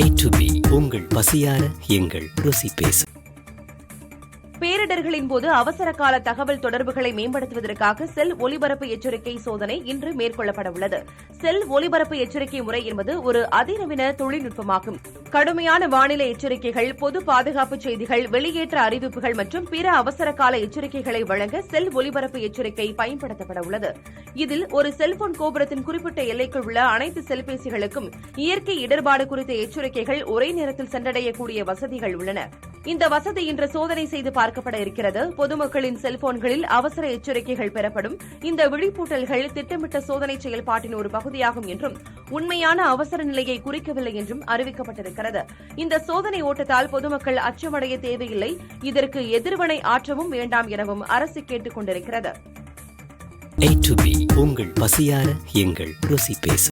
A to B உங்கள் பசியார எங்கள் ருசி பேசு. பேரிடர்களின் போது அவசர கால தகவல் தொடர்புகளை மேம்படுத்துவதற்காக செல் ஒலிபரப்பு எச்சரிக்கை சோதனை இன்று மேற்கொள்ளப்பட உள்ளது. செல் ஒலிபரப்பு எச்சரிக்கை முறை என்பது ஒரு அதிநவீன தொழில்நுட்பமாகும். கடுமையான வானிலை எச்சரிக்கைகள், பொது பாதுகாப்பு செய்திகள், வெளியேற்ற அறிவிப்புகள் மற்றும் பிற அவசர கால எச்சரிக்கைகளை வழங்க செல் ஒலிபரப்பு எச்சரிக்கை பயன்படுத்தப்பட உள்ளது. இதில் ஒரு செல்போன் கோபுரத்தின் குறிப்பிட்ட எல்லைக்குள் உள்ள அனைத்து செல்பேசிகளுக்கும் இயற்கை இடர்பாடு குறித்த எச்சரிக்கைகள் ஒரே நேரத்தில் சென்றடையக்கூடிய வசதிகள் உள்ளன. இந்த வசதி இன்று சோதனை செய்து பார்க்கப்பட இருக்கிறது. பொதுமக்களின் செல்போன்களில் அவசர எச்சரிக்கைகள் பெறப்படும். இந்த விழிப்பூட்டல்கள் திட்டமிட்ட சோதனை செயல்பாட்டின் ஒரு பகுதியாகும் என்றும் உண்மையான அவசர நிலையை குறிக்கவில்லை என்றும் அறிவிக்கப்பட்டிருக்கிறது. இந்த சோதனை ஓட்டத்தால் பொதுமக்கள் அச்சமடைய தேவையில்லை, இதற்கு எதிர்வினை ஆற்றவும் வேண்டாம் எனவும் அரசு கேட்டுக் கொண்டிருக்கிறது. A to B உங்கள் பசியார எங்கள் ருசி பேசு.